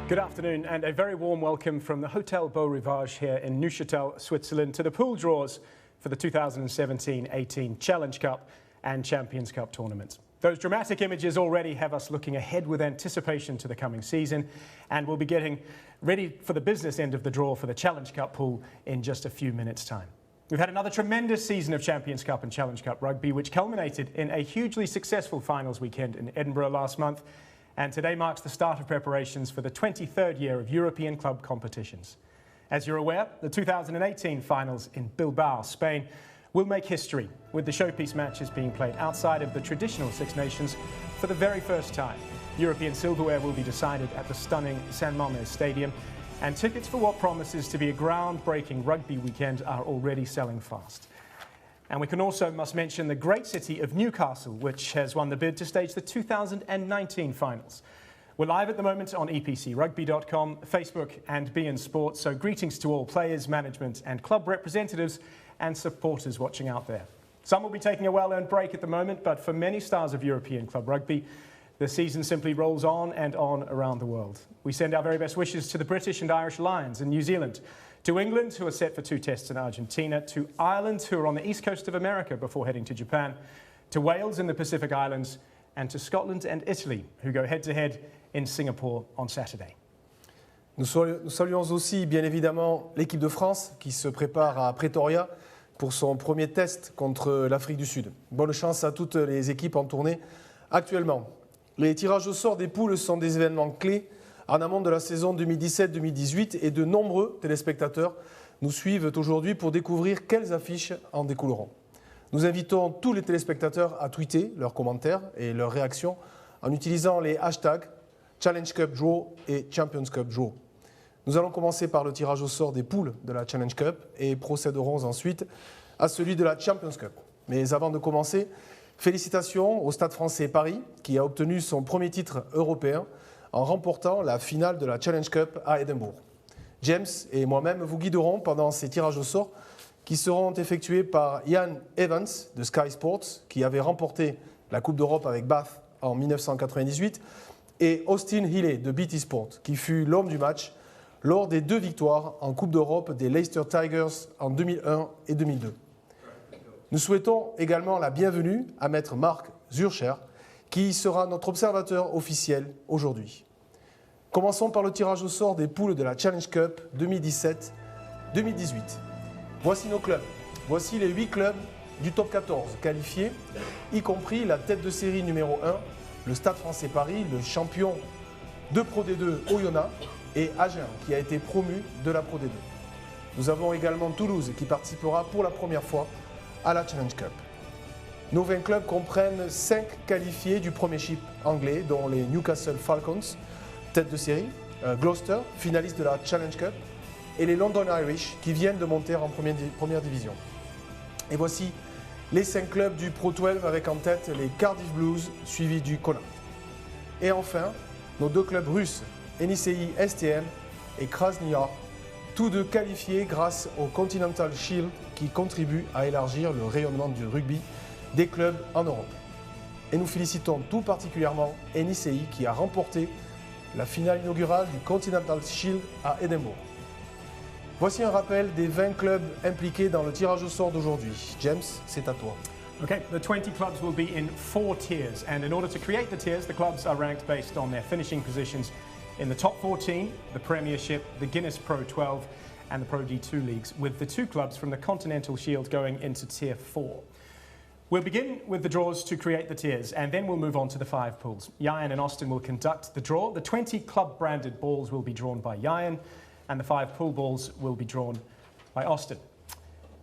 Good afternoon and a very warm welcome from the Hotel Beau Rivage here in Neuchâtel, Switzerland to the pool draws for the 2017-18 Challenge Cup and Champions Cup tournaments. Those dramatic images already have us looking ahead with anticipation to the coming season, and we'll be getting ready for the business end of the draw for the Challenge Cup pool in just a few minutes' time. We've had another tremendous season of Champions Cup and Challenge Cup rugby, which culminated in a hugely successful finals weekend in Edinburgh last month. And today marks the start of preparations for the 23rd year of European club competitions. As you're aware, the 2018 finals in Bilbao, Spain, will make history, with the showpiece matches being played outside of the traditional Six Nations for the very first time. European silverware will be decided at the stunning San Mamés Stadium, and tickets for what promises to be a groundbreaking rugby weekend are already selling fast. And we can also must mention the great city of Newcastle, which has won the bid to stage the 2019 finals. We're live at the moment on EPCRugby.com, Facebook and beIN Sports, so greetings to all players, management and club representatives and supporters watching out there. Some will be taking a well-earned break at the moment, but for many stars of European club rugby, the season simply rolls on and on around the world. We send our very best wishes to the British and Irish Lions in New Zealand, to England, who are set for 2 tests in Argentina, to Ireland, who are on the east coast of America before heading to Japan, to Wales in the Pacific Islands, and to Scotland and Italy, who go head-to-head in Singapore on Saturday. Nous saluons aussi bien évidemment l'équipe de France qui se prépare à Pretoria pour son premier test contre l'Afrique du Sud. Bonne chance à toutes les équipes en tournée actuellement. Les tirages au sort des poules sont des événements clés en amont de la saison 2017-2018 et de nombreux téléspectateurs nous suivent aujourd'hui pour découvrir quelles affiches en découleront. Nous invitons tous les téléspectateurs à tweeter leurs commentaires et leurs réactions en utilisant les hashtags Challenge Cup Draw et Champions Cup Draw. Nous allons commencer par le tirage au sort des poules de la Challenge Cup et procéderons ensuite à celui de la Champions Cup. Mais avant de commencer, félicitations au Stade français Paris qui a obtenu son premier titre européen en remportant la finale de la Challenge Cup à Édimbourg. James et moi-même vous guiderons pendant ces tirages au sort qui seront effectués par Ian Evans de Sky Sports, qui avait remporté la Coupe d'Europe avec Bath en 1998, et Austin Healey de BT Sport, qui fut l'homme du match lors des 2 victoires en Coupe d'Europe des Leicester Tigers en 2001 et 2002. Nous souhaitons également la bienvenue à maître Marc Zurcher, qui sera notre observateur officiel aujourd'hui. Commençons par le tirage au sort des poules de la Challenge Cup 2017-2018. Voici nos clubs. Voici les 8 clubs du top 14 qualifiés, y compris la tête de série numéro 1, le Stade français Paris, le champion de Pro D2 Oyonnax, et Agen, qui a été promu de la Pro D2. Nous avons également Toulouse, qui participera pour la première fois à la Challenge Cup. Nos 20 clubs comprennent 5 qualifiés du Premiership anglais, dont les Newcastle Falcons, tête de série, Gloucester, finaliste de la Challenge Cup, et les London Irish, qui viennent de monter en première division. Et voici les 5 clubs du Pro 12 avec en tête les Cardiff Blues, suivis du Connacht. Et enfin, nos 2 clubs russes, Yenisei STM et Krasnaya, tous 2 qualifiés grâce au Continental Shield qui contribue à élargir le rayonnement du rugby des clubs en Europe. Et nous félicitons tout particulièrement Yenisei qui a remporté la finale inaugurale du Continental Shield à Édimbourg. Voici un rappel des 20 clubs impliqués dans le tirage au sort d'aujourd'hui. James, c'est à toi. Okay, the 20 clubs will be in 4 tiers, and in order to create the tiers, the clubs are ranked based on their finishing positions in the top 14, the Premiership, the Guinness Pro 12 and the Pro D2 leagues, with the 2 clubs from the Continental Shield going into Tier 4. We'll begin with the draws to create the tiers, and then we'll move on to the 5 pools. Ian and Austin will conduct the draw. The 20 club-branded balls will be drawn by Ian, and the 5 pool balls will be drawn by Austin.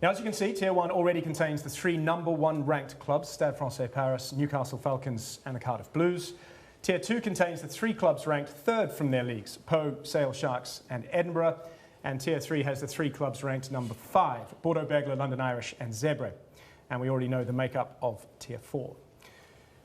Now, as you can see, Tier 1 already contains the 3 number 1 ranked clubs, Stade Français Paris, Newcastle Falcons and the Cardiff Blues. Tier 2 contains the 3 clubs ranked 3rd from their leagues, Pau, Sale Sharks and Edinburgh. And Tier 3 has the 3 clubs ranked number 5, Bordeaux-Bègles, London Irish and Zebre. And we already know the makeup of Tier 4.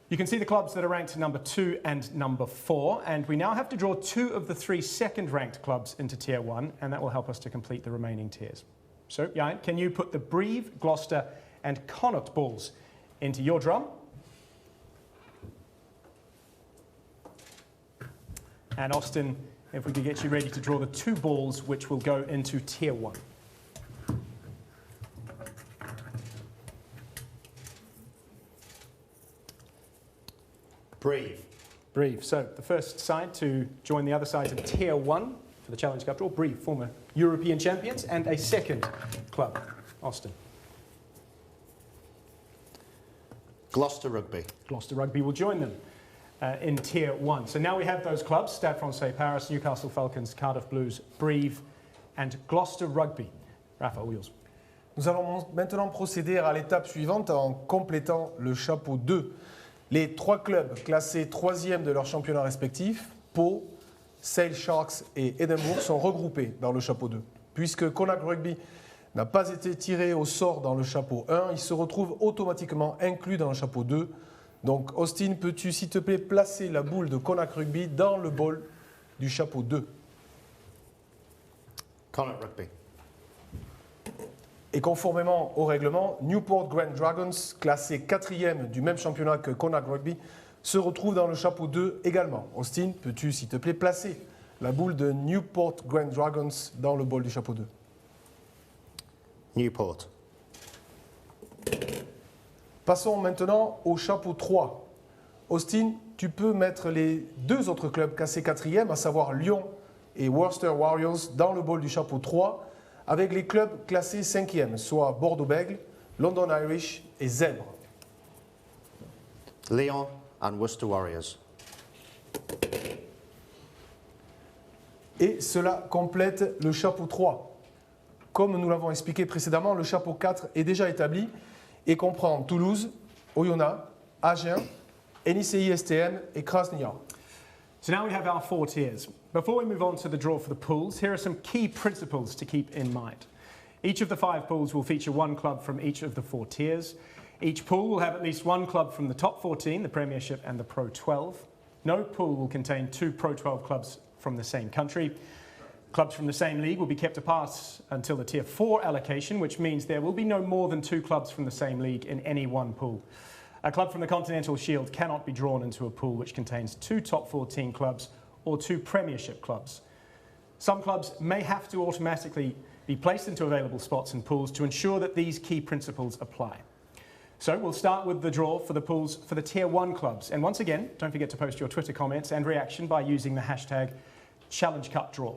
You can see the clubs that are ranked number 2 and number 4, and we now have to draw 2 of the 3 second-ranked clubs into Tier 1, and that will help us to complete the remaining tiers. So, Jan, can you put the Brive, Gloucester and Connacht balls into your drum? And Austin, if we could get you ready to draw the 2 balls which will go into Tier 1. Brave. Brave. So the first side to join the other side of Tier 1 for the Challenge Cup draw. Brave, former European champions, and a second club, Austin. Gloucester Rugby. Gloucester Rugby will join them in Tier 1. So now we have those clubs, Stade Francais Paris, Newcastle Falcons, Cardiff Blues, Brave, and Gloucester Rugby. Rafa, all yours. Nous allons maintenant procéder à l'étape suivante en complétant le chapeau 2. Les 3 clubs classés 3e de leur championnat respectif, Pau, Sale Sharks et Édimbourg, sont regroupés dans le chapeau 2. Puisque Connacht Rugby n'a pas été tiré au sort dans le chapeau 1, il se retrouve automatiquement inclus dans le chapeau 2. Donc Austin, peux-tu s'il te plaît placer la boule de Connacht Rugby dans le bol du chapeau 2? Connacht Rugby. Et conformément au règlement, Newport Grand Dragons, classé 4e du même championnat que Connacht Rugby, se retrouve dans le chapeau 2 également. Austin, peux-tu s'il te plaît placer la boule de Newport Grand Dragons dans le bol du chapeau 2? Newport. Passons maintenant au chapeau 3. Austin, tu peux mettre les 2 autres clubs classés 4e, à savoir Lyon et Worcester Warriors, dans le bol du chapeau 3, avec les clubs classés 5e, soit Bordeaux-Bègles, London Irish et Zèbre. Lyon and Worcester Warriors. Et cela complète le chapeau 3. Comme nous l'avons expliqué précédemment, le chapeau 4 est déjà établi et comprend Toulouse, Oyonnax, Agen, NICI-STM et Krasnodar. So now we have our 4 tiers. Before we move on to the draw for the pools, here are some key principles to keep in mind. Each of the 5 pools will feature 1 club from each of the 4 tiers. Each pool will have at least 1 club from the top 14, the Premiership and the Pro 12. No pool will contain 2 Pro 12 clubs from the same country. Clubs from the same league will be kept apart until the Tier 4 allocation, which means there will be no more than 2 clubs from the same league in any one pool. A club from the Continental Shield cannot be drawn into a pool which contains 2 top 14 clubs or 2 Premiership clubs. Some clubs may have to automatically be placed into available spots in pools to ensure that these key principles apply. So we'll start with the draw for the pools for the Tier 1 clubs. And once again, don't forget to post your Twitter comments and reaction by using the hashtag #ChallengeCupDraw.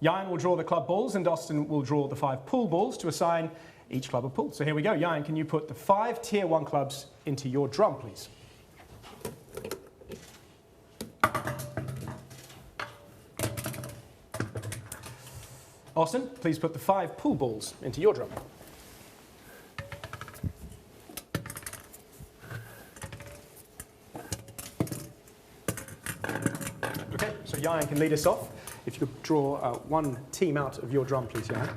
Jan will draw the club balls and Austin will draw the 5 pool balls to assign each club a pool. So here we go. Jan, can you put the 5 Tier 1 clubs into your drum, please? Austin, please put the 5 pool balls into your drum. Okay, so Jan can lead us off. If you could draw 1 team out of your drum, please, Jan.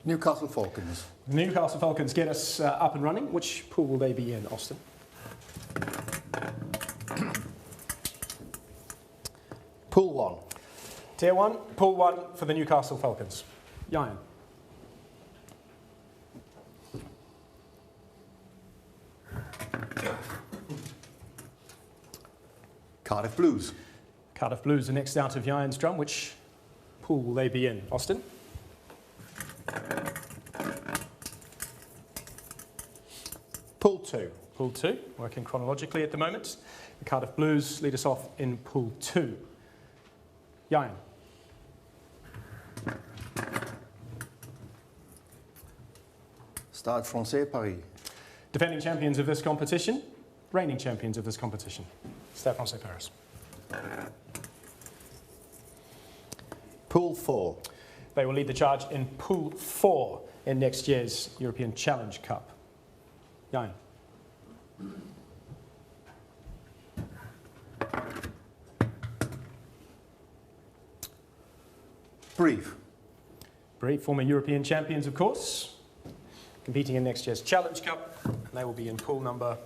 Newcastle Falcons. Newcastle Falcons get us up and running. Which pool will they be in, Austin? Pool 1. Tier 1, Pool 1 for the Newcastle Falcons. Jan. Cardiff Blues. Cardiff Blues are next out of Jan's drum. Which pool will they be in, Austin? Pool 2. Pool 2, working chronologically at the moment. The Cardiff Blues lead us off in Pool 2. Jan. Stade Francais Paris. Defending champions of this competition, reigning champions of this competition. Stade Francais Paris. Pool 4. They will lead the charge in Pool 4 in next year's European Challenge Cup. Jan. Brief. Brave, former European champions, of course, competing in next year's Challenge Cup. And they will be in pool number...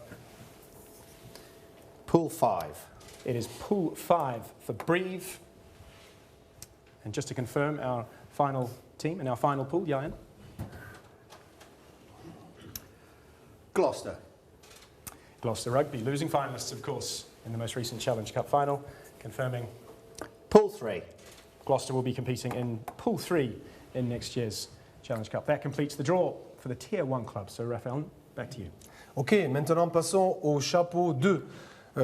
Pool 5. It is Pool 5 for Brave. And just to confirm our final team and our final pool, Jan. Gloucester. Gloucester Rugby, losing finalists, of course, in the most recent Challenge Cup final, confirming Pool 3. Gloucester will be competing in Pool 3 in next year's Challenge Cup. That completes the draw for the Tier 1 club. So Raphaël, back to you. Ok, maintenant passons au chapeau 2.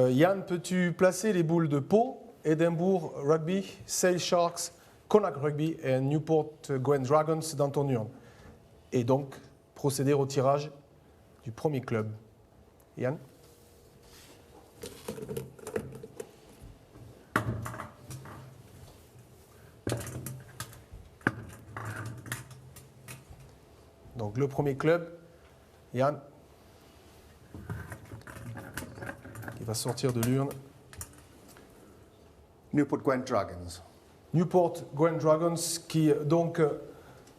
Yann, peux-tu placer les boules de Pau, Edinburgh Rugby, Sale Sharks, Connacht Rugby et Newport Gwent Dragons dans ton urne? Et donc procéder au tirage du premier club. Yann? Donc le premier club, Yann, qui va sortir de l'urne. Newport Gwent Dragons. Newport Gwent Dragons qui donc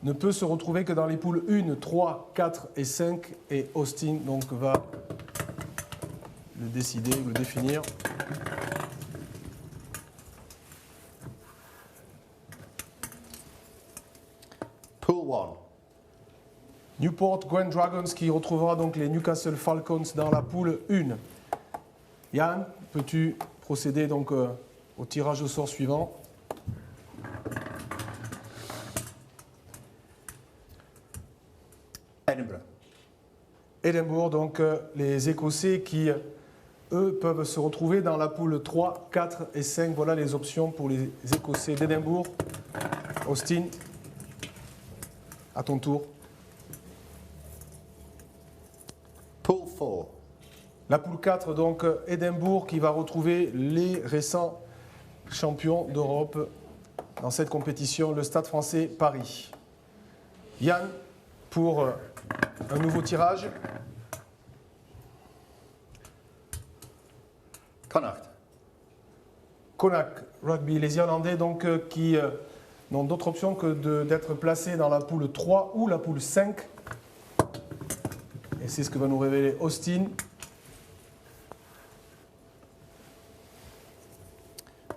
ne peut se retrouver que dans les poules 1, 3, 4 et 5. Et Austin donc va le décider, le définir. Pool 1. Newport Gwent Dragons qui retrouvera donc les Newcastle Falcons dans la poule 1. Yann, peux-tu procéder donc au tirage au sort suivant? Edinburgh. Édimbourg, donc les Écossais qui, eux, peuvent se retrouver dans la poule 3, 4 et 5. Voilà les options pour les Écossais d'Édimbourg. Austin, à ton tour. Pool 4. La poule 4, donc Édimbourg qui va retrouver les récents champions d'Europe dans cette compétition, le Stade français Paris. Yann, pour un nouveau tirage. Connacht. Connacht Rugby, les Irlandais donc qui n'ont d'autre option que d'être placés dans la poule 3 ou la poule 5. Et c'est ce que va nous révéler Austin.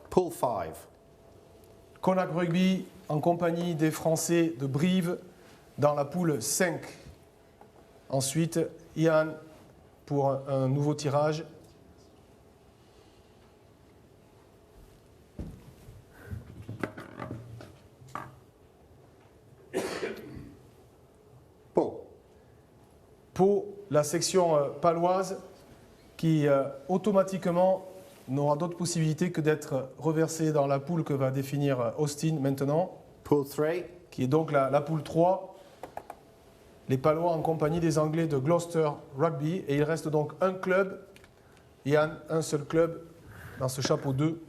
Pool 5. Connacht Rugby en compagnie des Français de Brive dans la poule 5. Ensuite, Ian pour un nouveau tirage. Pau. Pau, la section paloise qui automatiquement n'aura d'autre possibilité que d'être reversée dans la poule que va définir Austin maintenant, Pool 3. qui est donc la poule 3. Les Palois en compagnie des Anglais de Gloucester Rugby. Et il reste donc un club, Yann, un seul club dans ce chapeau 2.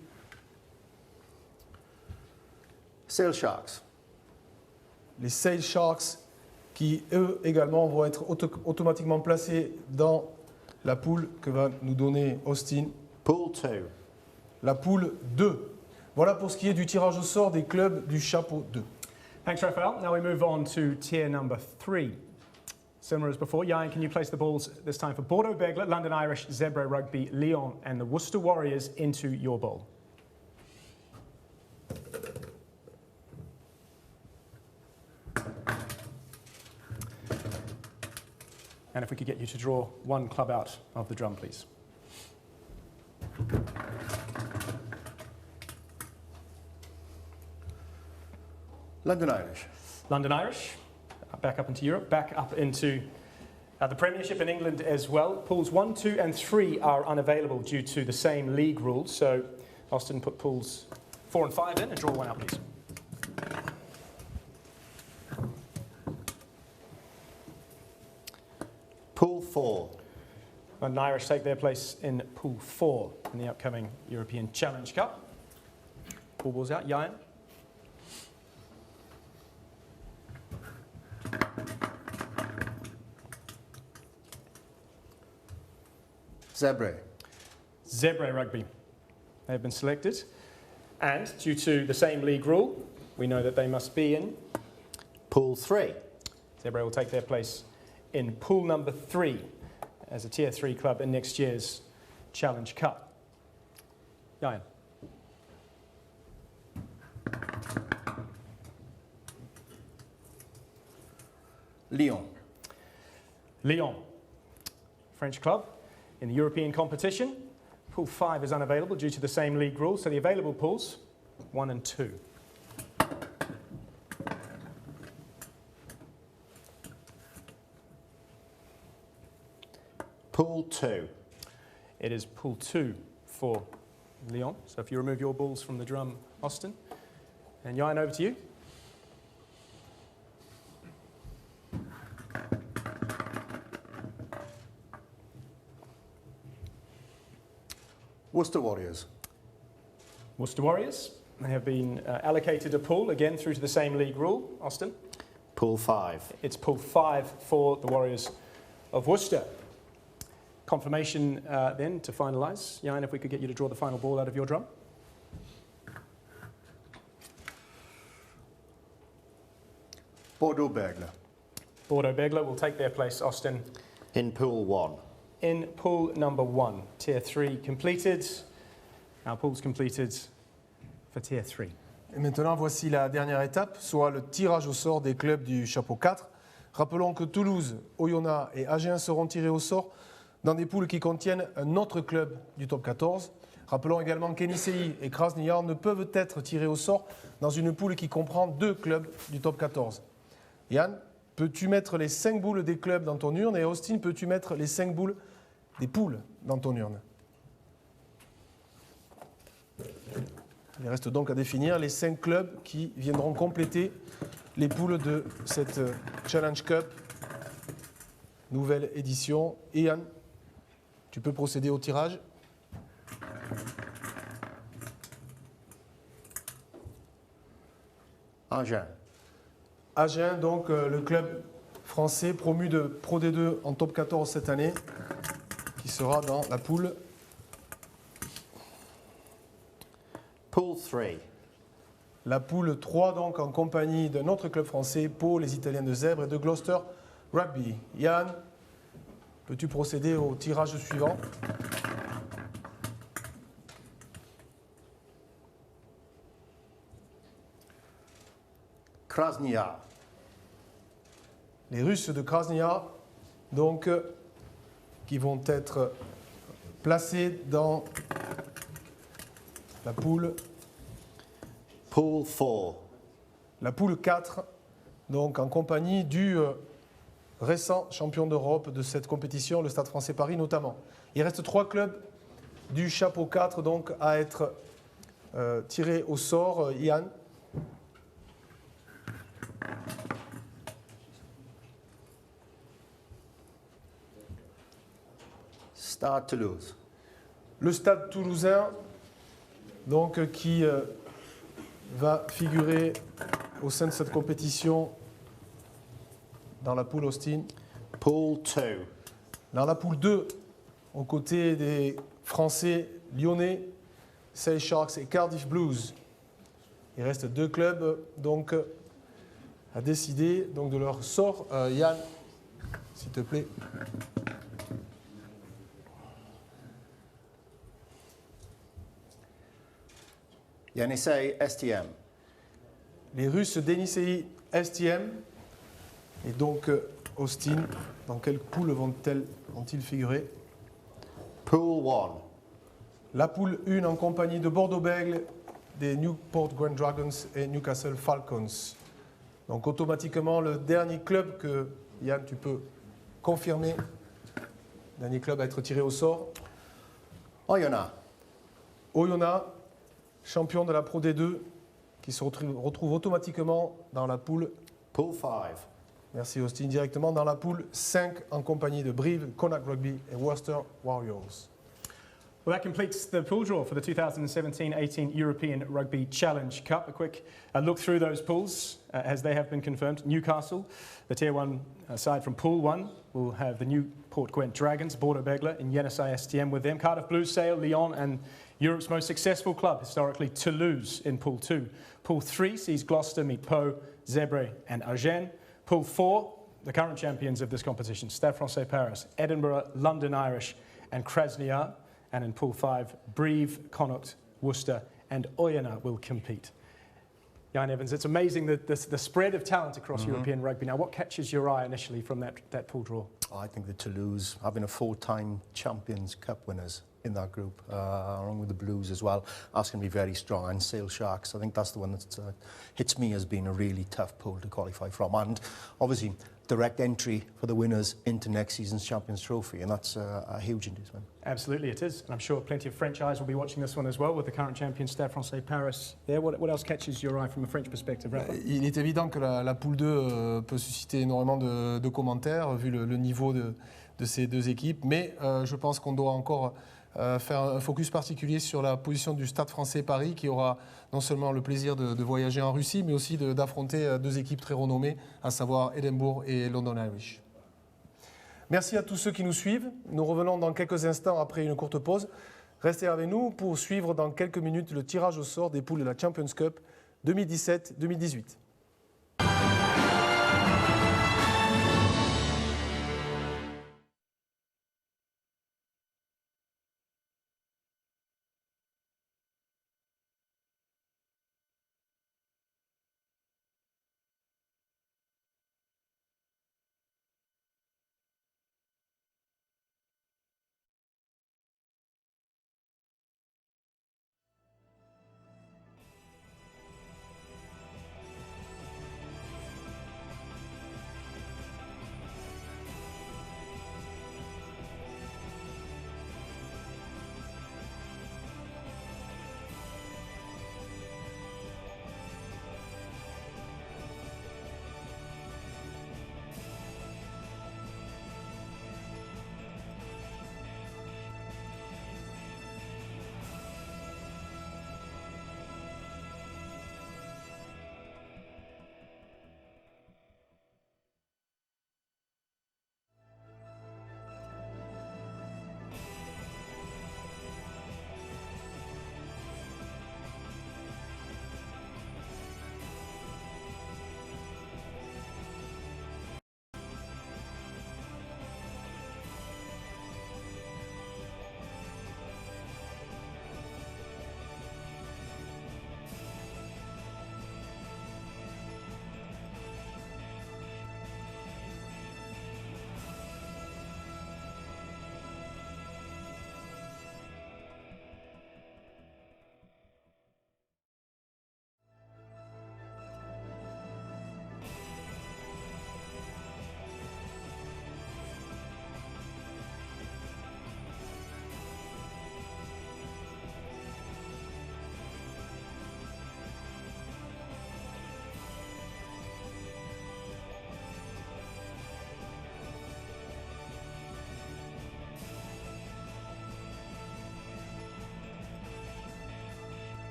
Sale Sharks. Les Sale Sharks qui, eux également, vont être automatiquement placés dans la poule que va nous donner Austin. Pool 2. La poule 2. Voilà pour ce qui est du tirage au sort des clubs du chapeau 2. Thanks, Raphael. Now we move on to tier number 3. Similar as before, Ian, can you place the balls this time for Bordeaux Begler, London Irish, Zebra Rugby, Lyon and the Worcester Warriors into your bowl? And if we could get you to draw one club out of the drum, please. London Irish. London Irish, back up into Europe, back up into the Premiership in England as well. Pools 1, 2 and 3 are unavailable due to the same league rules. So Austin, put pools 4 and 5 in and draw one out, please. Pool 4. London Irish take their place in Pool 4 in the upcoming European Challenge Cup. Ball balls out, Ian. Zebra. Zebra Rugby. They have been selected. And due to the same league rule, we know that they must be in. Pool 3. Zebra will take their place in pool number 3 as a Tier 3 club in next year's Challenge Cup. Ian. Lyon. Lyon, French club in the European competition. Pool 5 is unavailable due to the same league rules, so the available pools, 1 and 2. Pool 2. It is Pool 2 for Lyon. So if you remove your balls from the drum, Austin. And Jan, over to you. Worcester Warriors. Worcester Warriors. They have been allocated a pool, again through to the same league rule. Austin? Pool 5. It's Pool 5 for the Warriors of Worcester. Confirmation then to finalise. Jan, if we could get you to draw the final ball out of your drum. Bordeaux-Bègles. Bordeaux-Bègles will take their place, Austin. In Pool 1. In pool number 1, Tier 3 completed. Our pool's completed for Tier 3. Et maintenant, voici la dernière étape, soit le tirage au sort des clubs du chapeau 4. Rappelons que Toulouse, Oyonnax et Agen seront tirés au sort dans des poules qui contiennent un autre club du top 14. Rappelons également qu'Enisei et Krasnodar ne peuvent être tirés au sort dans une poule qui comprend 2 clubs du top 14. Yann, peux-tu mettre les 5 boules des clubs dans ton urne? Et Austin, peux-tu mettre les 5 boules des poules dans ton urne? Il reste donc à définir les 5 clubs qui viendront compléter les poules de cette Challenge Cup, nouvelle édition. Et Yann, tu peux procéder au tirage. Agen. Agen, donc le club français promu de Pro D2 en top 14 cette année, qui sera dans la poule. Pool 3. La poule 3, donc en compagnie d'un autre club français, Pau, les Italiens de Zèbre et de Gloucester Rugby. Yann, peux-tu procéder au tirage suivant? Krasnodar. Les Russes de Krasnodar, donc, qui vont être placés dans la poule. Pool 4. La poule 4, donc en compagnie du récent champion d'Europe de cette compétition, le Stade français Paris notamment. Il reste 3 clubs du chapeau 4 donc à être tirés au sort. Yann. Stade Toulouse. Le Stade toulousain, donc qui va figurer au sein de cette compétition dans la poule Austin. Pool 2. Dans la poule 2, aux côtés des Français lyonnais, Sale Sharks et Cardiff Blues. Il reste 2 clubs donc à décider donc, de leur sort. Yann, s'il te plaît. Yenisei STM. Les Russes d'Enisei STM. Et donc, Austin, dans quelle poule vont-ils figurer? Pool 1. La poule 1 en compagnie de Bordeaux-Bègles, des Newport Grand Dragons et Newcastle Falcons. Donc automatiquement, le dernier club que, Yann, tu peux confirmer, dernier club à être tiré au sort. Oyonnax. Oyonnax, champion de la Pro D2, qui se retrouve automatiquement dans la poule. Pool 5. Merci Austin, directement dans la poule 5 en compagnie de Brive, Connacht Rugby et Worcester Warriors. Well, that completes the pool draw for the 2017-18 European Rugby Challenge Cup. A quick look through those pools as they have been confirmed. Newcastle, the Tier 1 side from Pool 1, will have the Newport Gwent Dragons, Bordeaux-Bègles in Yenisei STM with them. Cardiff Blues, Sale, Lyon and Europe's most successful club historically, Toulouse in Pool 2. Pool 3 sees Gloucester meet Pau, Zebre and Agen. Pool 4, the current champions of this competition, Stade Francais Paris, Edinburgh, London Irish and Krasnodar. And in Pool 5, Brive, Connacht, Worcester and Oyonnax will compete. Jan Evans, it's amazing the spread of talent across European rugby. Now, what catches your eye initially from that pool draw? I think the Toulouse, having a 4-time Champions Cup winners, in that group, along with the Blues as well. That's going to be very strong. And Sale Sharks, I think that's the one that hits me as being a really tough pool to qualify from. And obviously, direct entry for the winners into next season's Champions Trophy, and that's a huge inducement. Absolutely, it is. And I'm sure plenty of French eyes will be watching this one as well, with the current champion Stade Francais Paris there. What else catches your eye from a French perspective, Rafa? Il est évident que la poule 2 peut susciter énormément de commentaires, vu le niveau de ces deux équipes. Mais je pense qu'on doit encore faire un focus particulier sur la position du Stade Français Paris, qui aura non seulement le plaisir de voyager en Russie, mais aussi d'affronter deux équipes très renommées, à savoir Édimbourg et London Irish. Merci à tous ceux qui nous suivent. Nous revenons dans quelques instants après une courte pause. Restez avec nous pour suivre dans quelques minutes le tirage au sort des poules de la Champions Cup 2017-2018.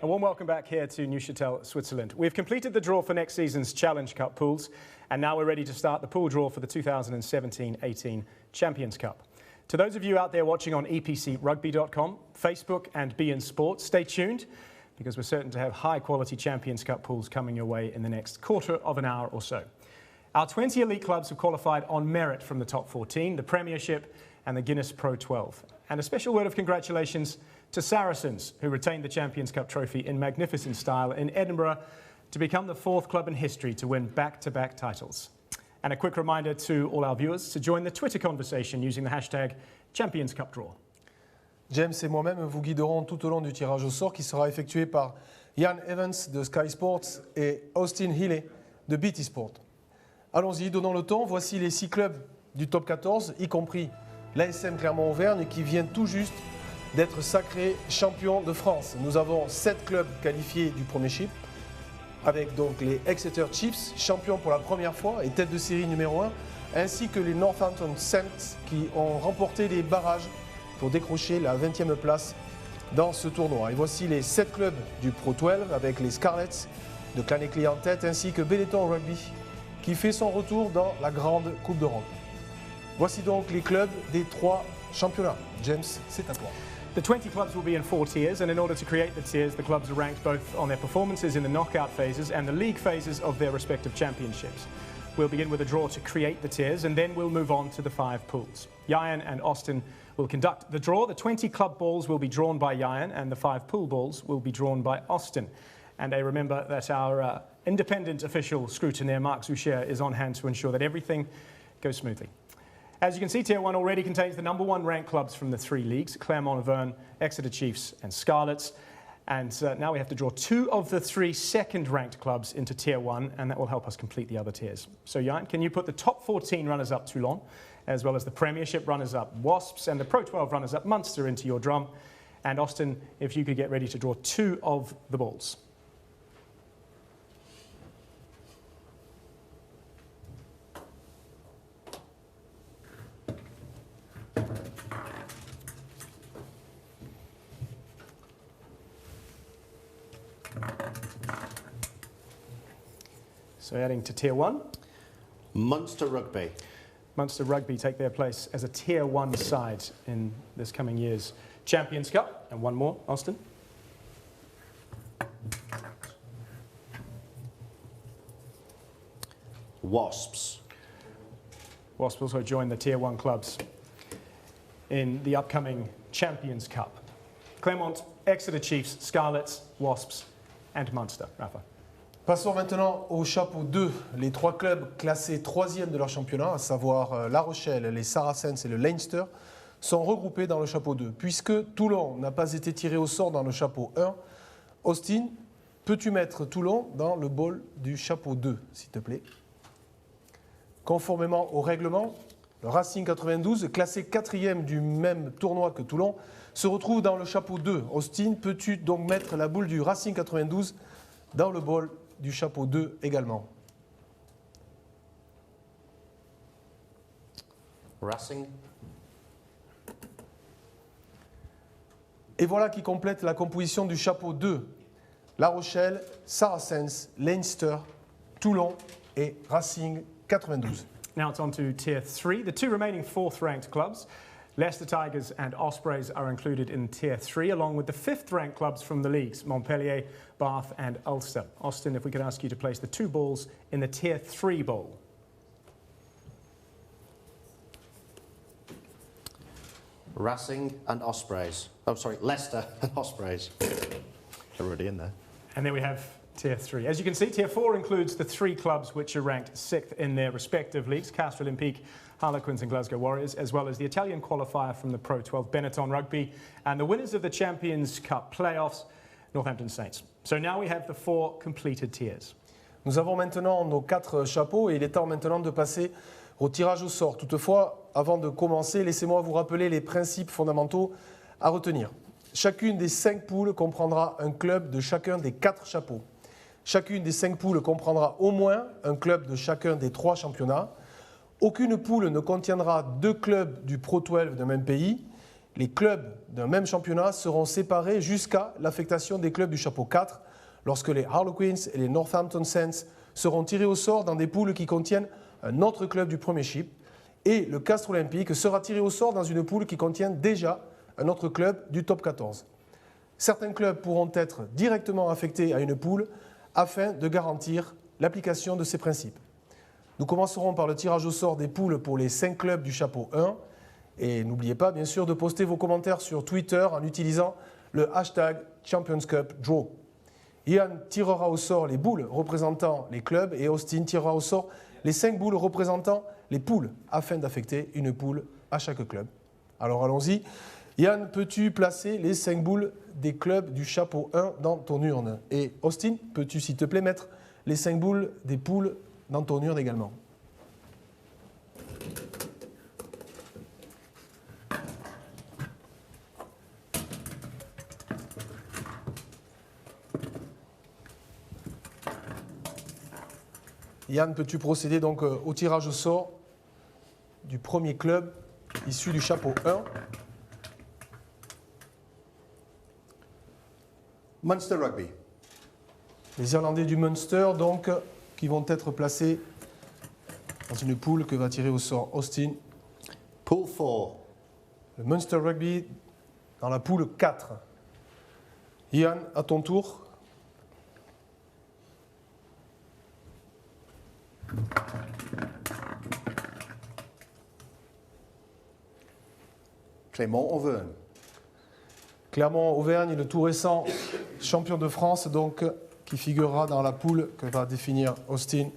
A warm welcome back here to Neuchâtel, Switzerland. We've completed the draw for next season's Challenge Cup pools, and now we're ready to start the pool draw for the 2017-18 Champions Cup. To those of you out there watching on EPCRugby.com, Facebook and beIN Sports, stay tuned because we're certain to have high-quality Champions Cup pools coming your way in the next quarter of an hour or so. Our 20 elite clubs have qualified on merit from the top 14, the Premiership and the Guinness Pro 12. And a special word of congratulations to Saracens, who retained the Champions Cup trophy in magnificent style in Edinburgh to become the fourth club in history to win back-to-back titles. And a quick reminder to all our viewers to join the Twitter conversation using the hashtag Champions Cup Draw. James et moi-même vous guiderons tout au long du tirage au sort qui sera effectué par Ian Evans de Sky Sports et Austin Healey de BT Sport. Allons-y, donnons le ton. Voici les 6 clubs du top 14, y compris l'ASM Clermont-Auvergne qui vient tout juste d'être sacré champion de France. Nous avons 7 clubs qualifiés du Premiership, avec donc les Exeter Chiefs, champions pour la première fois et tête de série numéro 1, ainsi que les Northampton Saints qui ont remporté les barrages pour décrocher la 20e place dans ce tournoi. Et voici les 7 clubs du Pro 12 avec les Scarlets de Claneclé en tête, ainsi que Benetton Rugby qui fait son retour dans la grande Coupe d'Europe. Voici donc les clubs des 3 championnats. James, c'est à toi. The 20 clubs will be in 4 tiers, and in order to create the tiers, the clubs are ranked both on their performances in the knockout phases and the league phases of their respective championships. We'll begin with a draw to create the tiers, and then we'll move on to the 5 pools. Jayan and Austin will conduct the draw. The 20 club balls will be drawn by Jayan, and the 5 pool balls will be drawn by Austin. And remember that our independent official scrutineer, Mark Zucher, is on hand to ensure that everything goes smoothly. As you can see, Tier 1 already contains the number 1 ranked clubs from the 3 leagues, Clermont-Auvergne, Exeter Chiefs and Scarlets. And now we have to draw 2 of the 3 second-ranked clubs into Tier 1, and that will help us complete the other tiers. So, Jan, can you put the top 14 runners-up Toulon, as well as the Premiership runners-up Wasps and the Pro 12 runners-up Munster into your drum? And Austin, if you could get ready to draw 2 of the balls. So heading to Tier 1. Munster Rugby. Munster Rugby take their place as a Tier 1 side in this coming year's Champions Cup. And one more, Austin. Wasps. Wasps also join the Tier 1 clubs in the upcoming Champions Cup. Clermont, Exeter Chiefs, Scarlets, Wasps and Munster. Rafa. Passons maintenant au chapeau 2. Les 3 clubs classés 3e de leur championnat, à savoir La Rochelle, les Saracens et le Leinster, sont regroupés dans le chapeau 2. Puisque Toulon n'a pas été tiré au sort dans le chapeau 1, Austin, peux-tu mettre Toulon dans le bol du chapeau 2, s'il te plaît? Conformément au règlement, le Racing 92, classé 4e du même tournoi que Toulon, se retrouve dans le chapeau 2. Austin, peux-tu donc mettre la boule du Racing 92 dans le bol du chapeau 2 également? Racing. Et voilà qui complète la composition du chapeau 2. La Rochelle, Saracens, Leinster, Toulon et Racing 92. Now it's on to Tier 3. The 2 remaining 4th ranked clubs, Leicester Tigers and Ospreys, are included in Tier 3, along with the 5th ranked clubs from the leagues, Montpellier, Bath and Ulster. Austin, if we could ask you to place the 2 balls in the Tier 3 bowl. Racing and Ospreys. Oh, sorry, Leicester and Ospreys. They're already in there. And then we have Tier 3. As you can see, Tier 4 includes the 3 clubs which are ranked 6th in their respective leagues, Castres Olympique, Harlequins and Glasgow Warriors, as well as the Italian qualifier from the Pro 12, Benetton Rugby, and the winners of the Champions Cup playoffs, Northampton Saints. So now we have the 4 completed tiers. Nous avons maintenant nos 4 chapeaux et il est temps maintenant de passer au tirage au sort. Toutefois, avant de commencer, laissez-moi vous rappeler les principes fondamentaux à retenir. Chacune des 5 poules comprendra un club de chacun des 4 chapeaux. Chacune des 5 poules comprendra au moins un club de chacun des 3 championnats. Aucune poule ne contiendra 2 clubs du Pro 12 d'un même pays. les clubs d'un même championnat seront séparés jusqu'à l'affectation des clubs du chapeau 4, lorsque les Harlequins et les Northampton Saints seront tirés au sort dans des poules qui contiennent un autre club du Premiership, et le Castres Olympique sera tiré au sort dans une poule qui contient déjà un autre club du top 14. Certains clubs pourront être directement affectés à une poule afin de garantir l'application de ces principes. Nous commencerons par le tirage au sort des poules pour les 5 clubs du chapeau 1. Et n'oubliez pas, bien sûr, de poster vos commentaires sur Twitter en utilisant le hashtag ChampionsCupDraw. Ian tirera au sort les boules représentant les clubs et Austin tirera au sort les 5 boules représentant les poules afin d'affecter une poule à chaque club. Alors allons-y. Ian, peux-tu placer les 5 boules des clubs du chapeau 1 dans ton urne? Et Austin, peux-tu s'il te plaît mettre les 5 boules des poules dans ton urne également? Yann, peux-tu procéder donc au tirage au sort du premier club issu du chapeau 1? Munster Rugby. Les Irlandais du Munster, donc, qui vont être placés dans une poule que va tirer au sort Austin. Pool 4. Le Munster Rugby dans la poule 4. Ian, à ton tour. Clermont-Auvergne. Clermont-Auvergne, le tout récent champion de France, donc, qui figurera dans la poule que va définir Austin.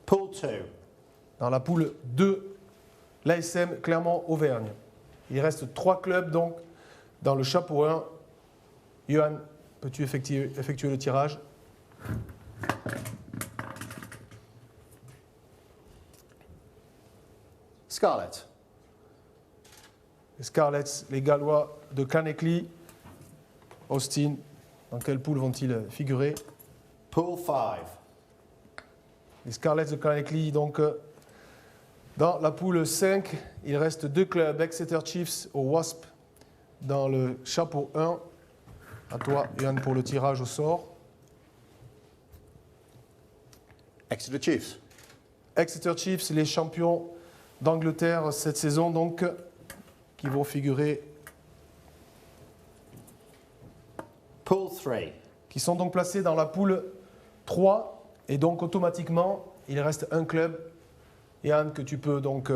Pool 2. Dans la poule 2, l'ASM Clermont-Auvergne. Il reste 3 clubs donc dans le chapeau 1. Johan, peux-tu effectuer le tirage? Scarlet. Les Scarlets, les Gallois de Caneckley. Austin, dans quelle poule vont-ils figurer? Pool 5. Les Scarlets de Caneckley, donc, dans la poule 5, il reste 2 clubs, Exeter Chiefs au Wasp, dans le chapeau 1. À toi, Yann, pour le tirage au sort. Exeter Chiefs. Exeter Chiefs, les champions d'Angleterre cette saison, donc, qui vont figurer, Pool 3. qui sont donc placés dans la poule 3, et donc automatiquement, il reste un club, Yann, que tu peux donc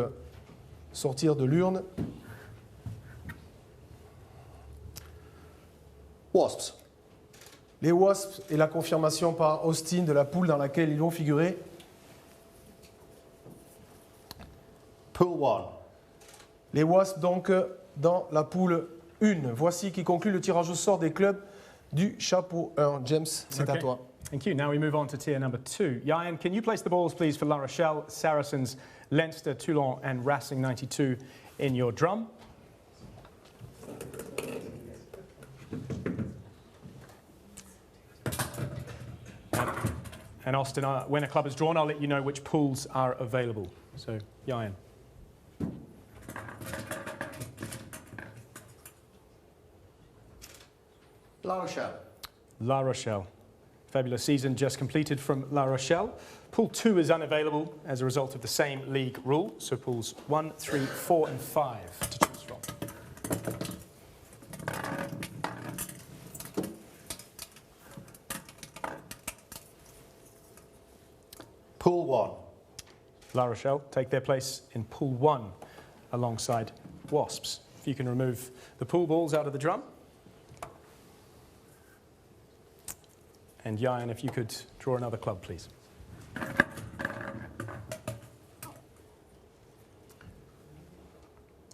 sortir de l'urne. Wasps. Les Wasps et la confirmation par Austin de la poule dans laquelle ils vont figurer. Pool 1. Les Wasps donc dans la poule 1. Voici qui conclut le tirage au sort des clubs du chapeau 1. James, c'est à toi. Thank you. Now we move on to tier number 2. Yayan, can you place the balls, please, for La Rochelle, Saracens, Leinster, Toulon, and Racing 92 in your drum? And Austin, when a club is drawn, I'll let you know which pools are available. So, Yayan. La Rochelle. La Rochelle. Fabulous season just completed from La Rochelle. Pool 2 is unavailable as a result of the same league rule, so pools 1, 3, 4 and 5 to choose from. Pool 1. La Rochelle take their place in Pool 1 alongside Wasps. If you can remove the pool balls out of the drum. And Yayan, if you could draw another club, please.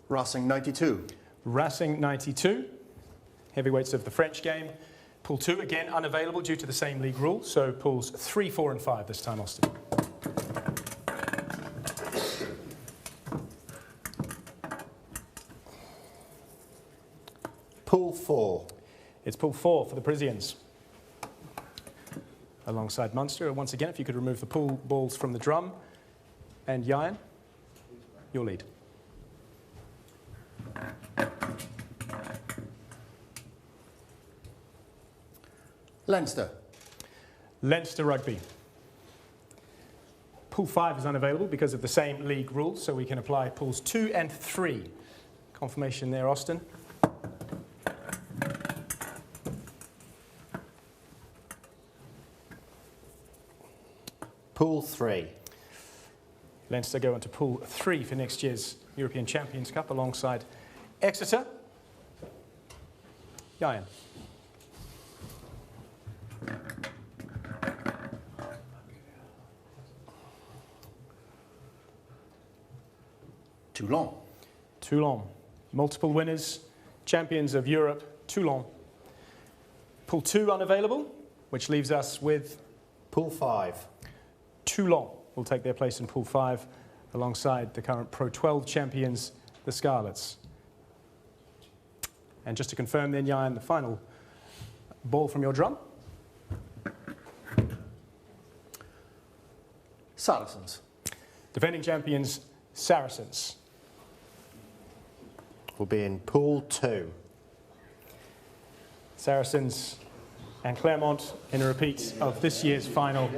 Racing 92. Racing 92, heavyweights of the French game. Pool 2, again, unavailable due to the same league rule, so pools 3, 4 and 5 this time, Austin. Pool 4. It's Pool 4 for the Parisians. Alongside Munster, once again, if you could remove the pool balls from the drum. And Yayan, your lead. Leinster. Leinster Rugby. Pool 5 is unavailable because of the same league rules, so we can apply pools 2 and 3. Confirmation there, Austin. Pool 3. Leinster go into Pool 3 for next year's European Champions Cup alongside Exeter. Ian. Toulon. Toulon. Multiple winners, champions of Europe, Toulon. Pool 2 unavailable, which leaves us with Pool 5. Toulon will take their place in Pool 5 alongside the current Pro 12 champions, the Scarlets. And just to confirm then, Jan, the final ball from your drum. Saracens. Defending champions, Saracens. Will be in Pool 2. Saracens and Clermont in a repeat of this year's final.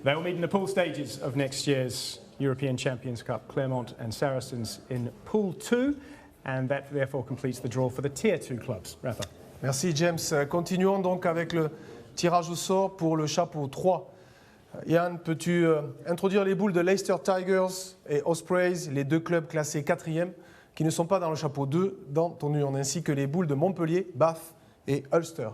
They will meet in the pool stages of next year's European Champions Cup. Clermont and Saracens in Pool 2, and that therefore completes the draw for the Tier 2 clubs. Rafa. Merci James. Continuons donc avec le tirage au sort pour le chapeau 3. Yann, peux-tu introduire les boules de Leicester Tigers et Ospreys, les deux clubs classés 4e, qui ne sont pas dans le chapeau 2 dans ton urne, ainsi que les boules de Montpellier, Bath et Ulster.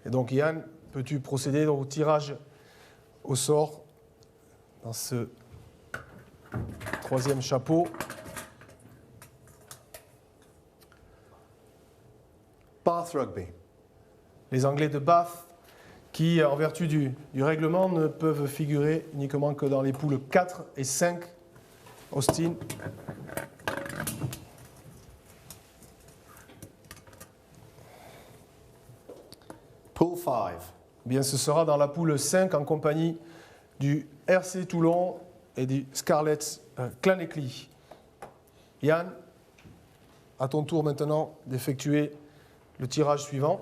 Et donc Yann, peux-tu procéder au tirage au sort dans ce troisième chapeau? Bath Rugby. Les Anglais de Bath, qui, en vertu du règlement, ne peuvent figurer uniquement que dans les poules 4 et 5. Austin. Pool 5. Bien, ce sera dans la poule 5 en compagnie du RC Toulon et du Scarlets Claneckley. Yann, à ton tour maintenant d'effectuer le tirage suivant.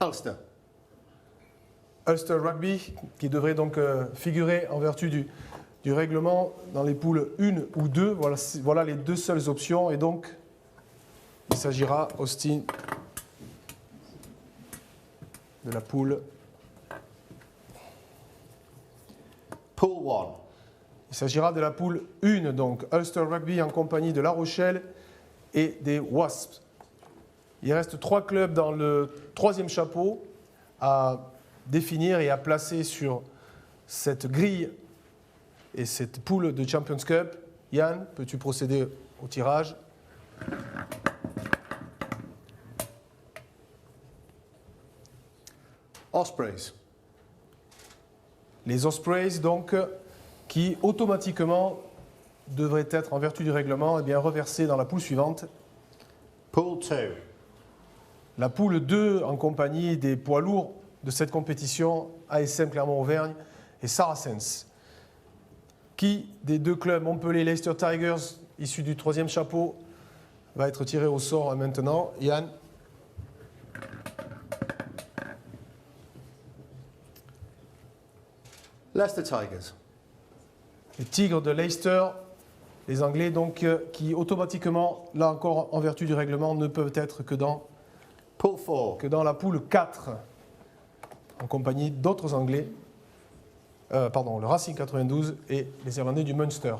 Ulster. Ulster Rugby, qui devrait donc figurer en vertu du règlement dans les poules 1 ou 2. Voilà les deux seules options. Et donc, il s'agira, Austin, de la poule. Pool 1. Il s'agira de la poule 1, donc Ulster Rugby en compagnie de La Rochelle et des Wasps. Il reste 3 clubs dans le troisième chapeau à définir et à placer sur cette grille et cette poule de Champions Cup. Yann, peux-tu procéder au tirage? Ospreys. Les Ospreys, donc, qui automatiquement devraient être, en vertu du règlement, eh bien, reversés dans la poule suivante. Pool 2. La poule 2, en compagnie des poids lourds de cette compétition, ASM Clermont-Auvergne et Saracens. Qui des deux clubs, Montpellier et Leicester Tigers, issus du troisième chapeau, va être tiré au sort maintenant? Yann? Leicester Tigers. Les Tigres de Leicester, les Anglais donc, qui automatiquement, là encore en vertu du règlement, ne peuvent être que dans Pool 4. que dans la poule 4, en compagnie d'autres Anglais, le Racing 92 et les Irlandais du Munster.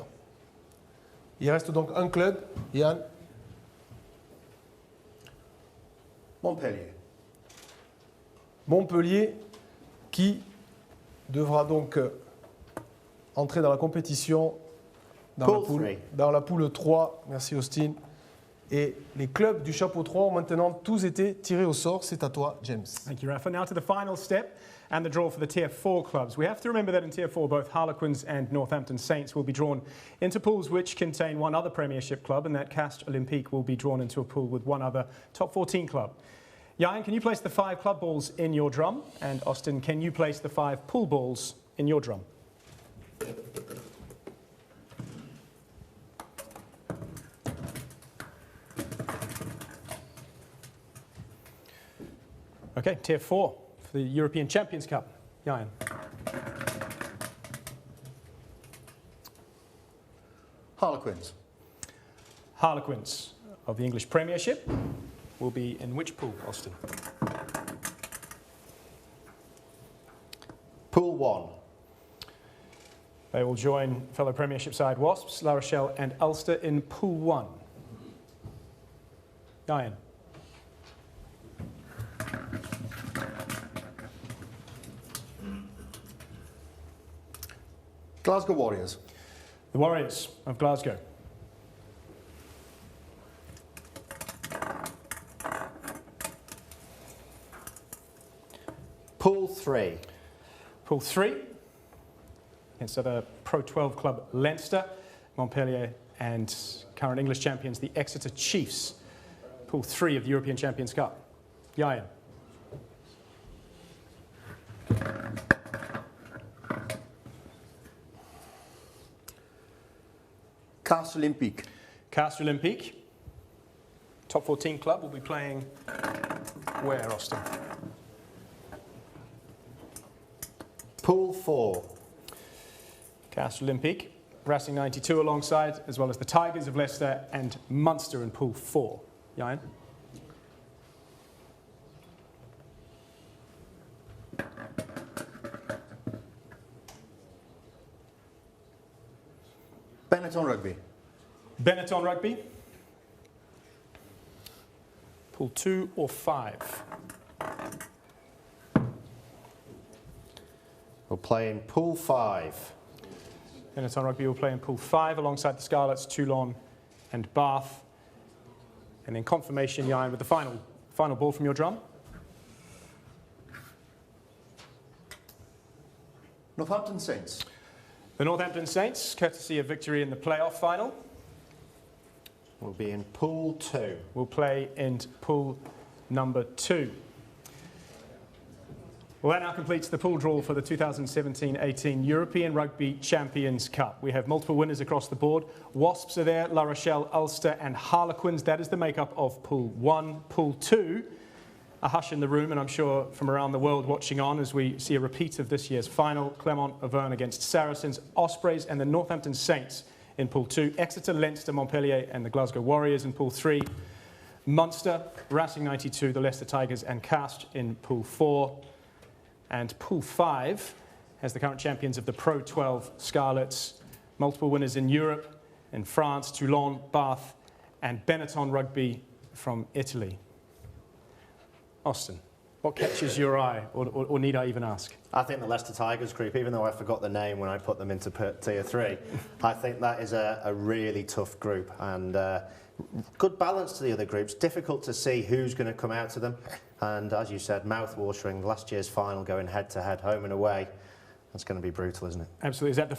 Il reste donc un club, Yann. Montpellier. Montpellier, qui devra donc entrer dans la compétition dans la poule 3. Merci Austin. Et les clubs du chapeau 3 ont maintenant tous été tirés au sort. C'est à toi, James. Thank you, Rafa. Now to the final step and the draw for the Tier 4 clubs. We have to remember that in Tier 4, both Harlequins and Northampton Saints will be drawn into pools which contain one other Premiership club, and that Castres Olympique will be drawn into a pool with one other top 14 club. Jan, can you place the 5 club balls in your drum? And Austin, can you place the 5 pool balls in your drum? Okay, tier 4 for the European Champions Cup. Jan. Harlequins. Harlequins of the English Premiership will be in which pool, Austin? Pool 1. They will join fellow Premiership side Wasps, La Rochelle and Ulster in Pool 1. Jan. Glasgow Warriors. The Warriors of Glasgow. Pool 3. Pool 3, against other Pro 12 club Leinster, Montpellier and current English champions, the Exeter Chiefs. Pool 3 of the European Champions Cup. Jan. Castres Olympique. Castres Olympique. Top 14 club will be playing where, Austin? Pool 4. Castres Olympique. Racing 92 alongside, as well as the Tigers of Leicester and Munster in Pool 4. Jan? Benetton Rugby. Benetton Rugby. Pool 2 or 5? We'll play in Pool 5. Benetton Rugby will play in Pool 5 alongside the Scarlets, Toulon and Bath. And then confirmation, Jan, with the final ball from your drum. Northampton Saints. The Northampton Saints, courtesy of victory in the playoff final, We'll be in Pool 2. will play in Pool number 2. Well, that now completes the pool draw for the 2017-18 European Rugby Champions Cup. We have multiple winners across the board. Wasps are there, La Rochelle, Ulster and Harlequins. That is the makeup of Pool 1. Pool 2, a hush in the room, and I'm sure from around the world watching on as we see a repeat of this year's final. Clermont-Auvergne against Saracens, Ospreys and the Northampton Saints in Pool 2. Exeter, Leinster, Montpellier and the Glasgow Warriors in Pool 3. Munster, Racing 92, the Leicester Tigers and Castres in Pool 4. And Pool 5 has the current champions of the Pro 12 Scarlets, multiple winners in Europe, in France, Toulon, Bath, and Benetton Rugby from Italy. Austin, what catches your eye, or need I even ask? I think the Leicester Tigers group, even though I forgot the name when I put them into Tier 3, I think that is a really tough group and good balance to the other groups. Difficult to see who's going to come out to them. And as you said, mouth-watering, last year's final going head-to-head, home and away. That's going to be brutal, isn't it? Absolutely. Is that the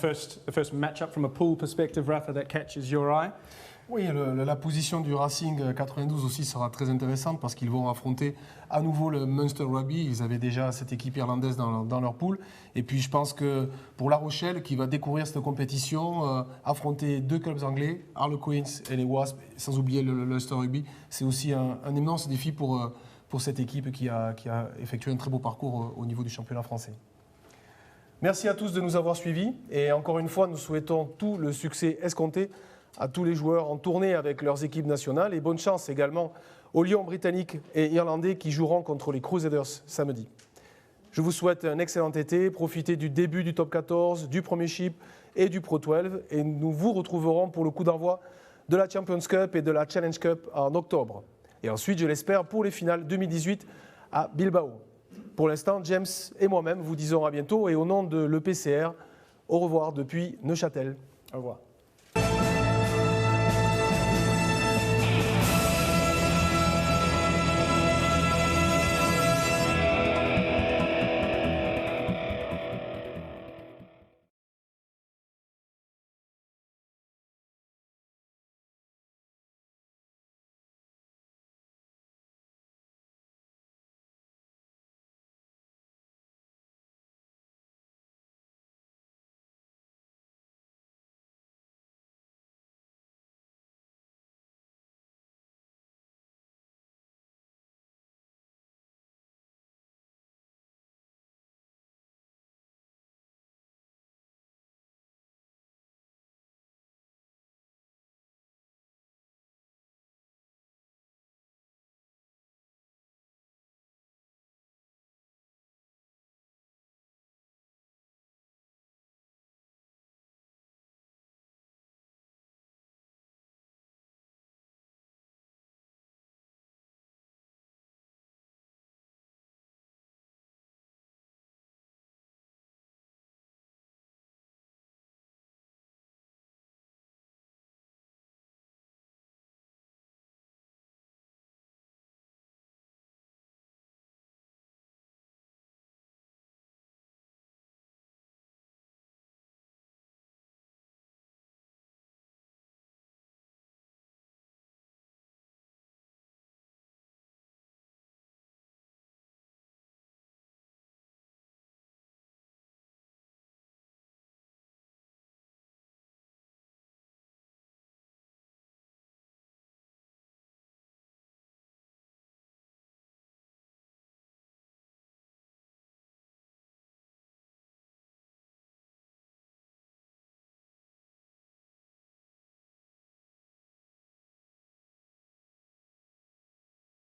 first match-up from a pool perspective, Rafa, that catches your eye? Oui, la position du Racing 92 aussi sera très intéressante parce qu'ils vont affronter à nouveau le Munster Rugby. Ils avaient déjà cette équipe irlandaise dans leur pool. Et puis je pense que pour La Rochelle, qui va découvrir cette compétition, affronter 2 clubs anglais, Harlequins et les Wasps, sans oublier le Ulster Rugby, c'est aussi un immense défi pour cette équipe qui a effectué un très beau parcours au niveau du championnat français. Merci à tous de nous avoir suivis et encore une fois, nous souhaitons tout le succès escompté à tous les joueurs en tournée avec leurs équipes nationales et bonne chance également aux Lions britanniques et irlandais qui joueront contre les Crusaders samedi. Je vous souhaite un excellent été, profitez du début du Top 14, du Premiership et du Pro 12 et nous vous retrouverons pour le coup d'envoi de la Champions Cup et de la Challenge Cup en octobre. Et ensuite, je l'espère, pour les finales 2018 à Bilbao. Pour l'instant, James et moi-même vous disons à bientôt et au nom de l'EPCR, au revoir depuis Neuchâtel. Au revoir.